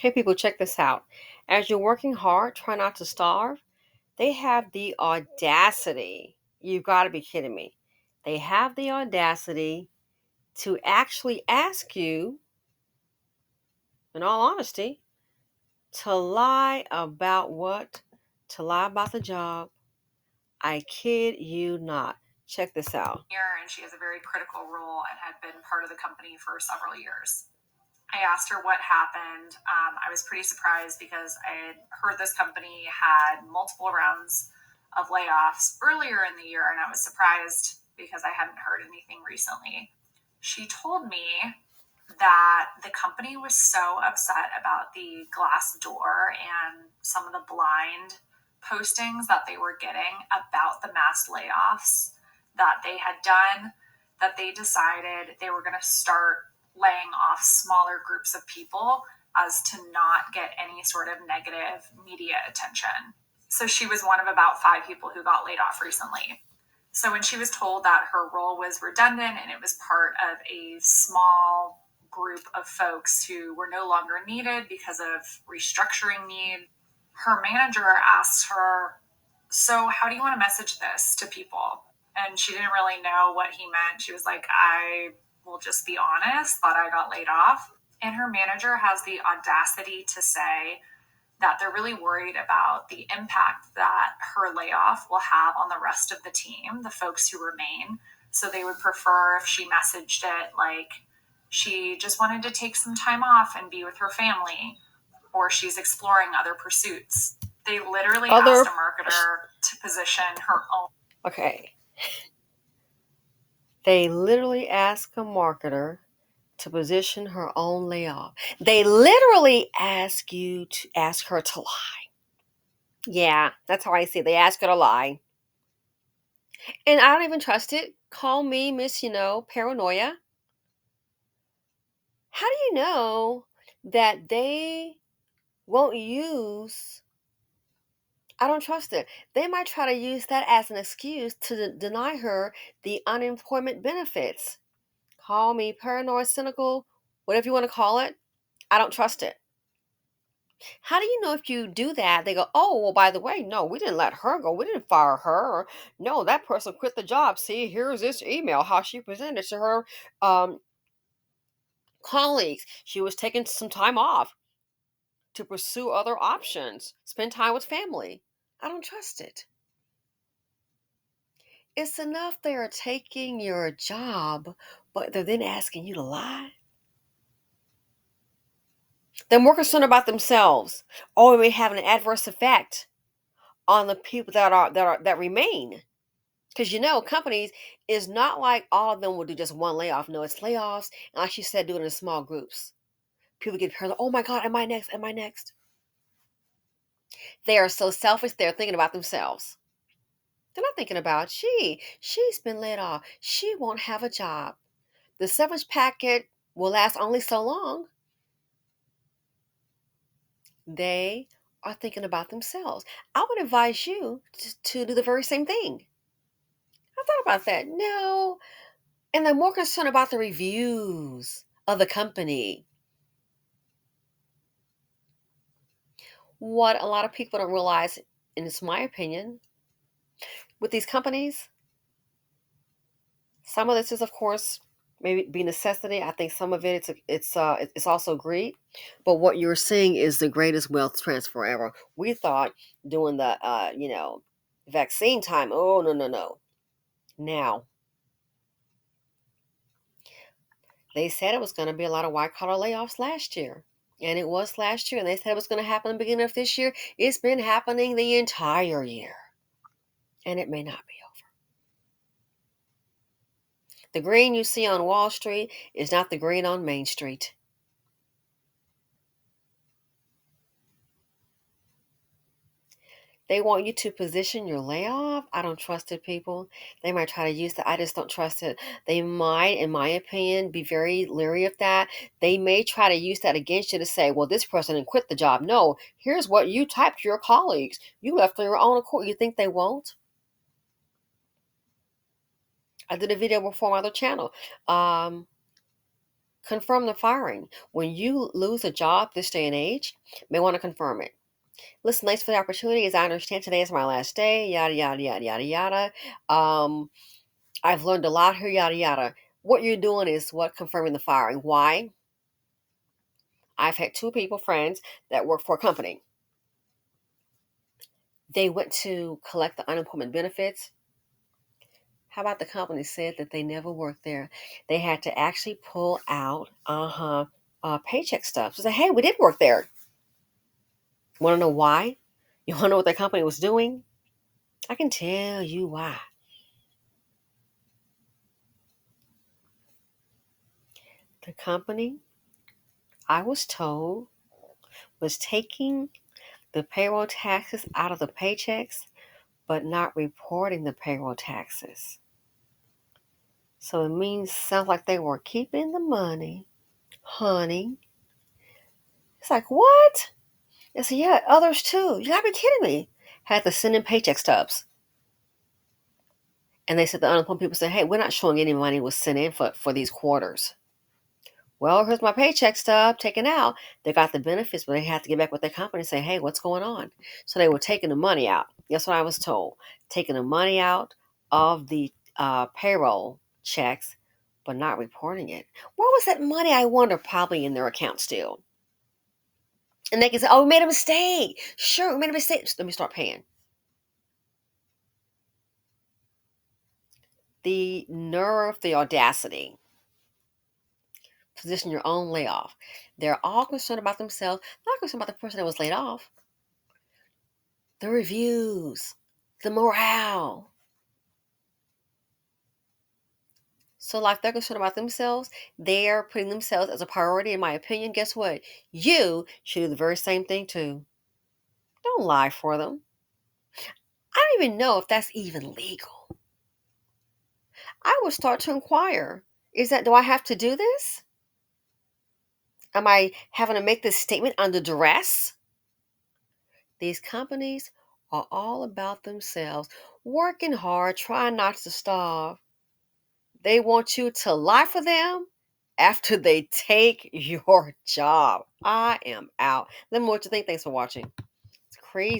Hey, people, check this out. As you're working hard, try not to starve. They have the audacity. You've got to be kidding me. They have the audacity to actually ask you, in all honesty, to lie about what? To lie about the job. I kid you not. Check this out. Here, and she has a very critical role and had been part of the company for several years. I asked her what happened. I was pretty surprised because I had heard this company had multiple rounds of layoffs earlier in the year, and I was surprised because I hadn't heard anything recently. She told me that the company was so upset about the glass door and some of the blind postings that they were getting about the mass layoffs that they had done, that they decided they were going to start laying off smaller groups of people as to not get any sort of negative media attention. So she was one of about 5 people who got laid off recently. So when she was told that her role was redundant and it was part of a small group of folks who were no longer needed because of restructuring need, her manager asked her, "So how do you want to message this to people?" And she didn't really know what he meant. She was like, "I will just be honest that I got laid off." And her manager has the audacity to say that they're really worried about the impact that her layoff will have on the rest of the team, the folks who remain. So they would prefer if she messaged it like she just wanted to take some time off and be with her family, or she's exploring other pursuits. They literally asked a Other. marketer to position her own. Okay. They literally ask a marketer to position her own layoff. They literally ask her to lie. Yeah, that's how I see it. They ask her to lie. And I don't even trust it. Call me Miss, paranoia. How do you know that they won't use? I don't trust it. They might try to use that as an excuse to deny her the unemployment benefits. Call me paranoid, cynical, whatever you want to call it. I don't trust it. How do you know if you do that? They go, oh, well, by the way, no, we didn't let her go. We didn't fire her. No, that person quit the job. See, here's this email, how she presented to her um, colleagues. She was taking some time off to pursue other options, spend time with family. I don't trust it. It's enough they are taking your job, but they're then asking you to lie. They're more concerned about themselves. Oh, it may have an adverse effect on the people that remain. Because companies is not like all of them will do just one layoff. No, it's layoffs, and like she said, do it in small groups. People get hurt. Oh my God, am I next? Am I next? They are so selfish. They're thinking about themselves. They're not thinking about she's been laid off. She won't have a job. The severance packet will last only so long. They are thinking about themselves. I would advise you to do the very same thing. I thought about that. No. And they're more concerned about the reviews of the company. What a lot of people don't realize, and it's my opinion, with these companies, some of this is, of course, maybe be necessity. I think some of it it's also greed. But what you're seeing is the greatest wealth transfer ever. We thought doing the vaccine time. Oh, no, no, no. Now they said it was going to be a lot of white collar layoffs last year. And it was last year, and they said it was going to happen at the beginning of this year. It's been happening the entire year, and it may not be over. The green you see on Wall Street is not the green on Main Street. They want you to position your layoff. I don't trust it, people. They might try to use that. I just don't trust it. They might, in my opinion, be very leery of that. They may try to use that against you to say, well, this person didn't quit the job. No, here's what you typed to your colleagues. You left on your own accord. You think they won't? I did a video before on my other channel. Confirm the firing. When you lose a job this day and age, you may want to confirm it. Listen, thanks for the opportunity. As I understand, today is my last day. Yada yada yada yada yada. I've learned a lot here. Yada yada. What you're doing is what confirming the firing. Why? I've had two people, friends, that work for a company. They went to collect the unemployment benefits. How about the company said that they never worked there? They had to actually pull out paycheck stubs to say, hey, we did work there. Want to know why? You want to know what their company was doing? I can tell you why. The company, I was told, was taking the payroll taxes out of the paychecks, but not reporting the payroll taxes. So it means, sounds like they were keeping the money, honey. It's like, what? I said, yeah, others too. You gotta be kidding me. Had to send in paycheck stubs. And they said the unemployment people said, hey, we're not showing any money was sent in for these quarters. Well, here's my paycheck stub taken out. They got the benefits, but they had to get back with their company and say, hey, what's going on? So they were taking the money out. That's what I was told. Taking the money out of the payroll checks, but not reporting it. Where was that money, I wonder, probably in their account still? And they can say, oh, we made a mistake. Sure, we made a mistake. Let me start paying. The nerve, the audacity. Position your own layoff. They're all concerned about themselves, not concerned about the person that was laid off. The reviews, the morale. So, like they're concerned about themselves, they're putting themselves as a priority. In my opinion, guess what? You should do the very same thing too. Don't lie for them. I don't even know if that's even legal. I would start to inquire. Do I have to do this? Am I having to make this statement under duress? These companies are all about themselves, working hard, trying not to starve. They want you to lie for them after they take your job. I am out. Let me know what you think. Thanks for watching. It's crazy.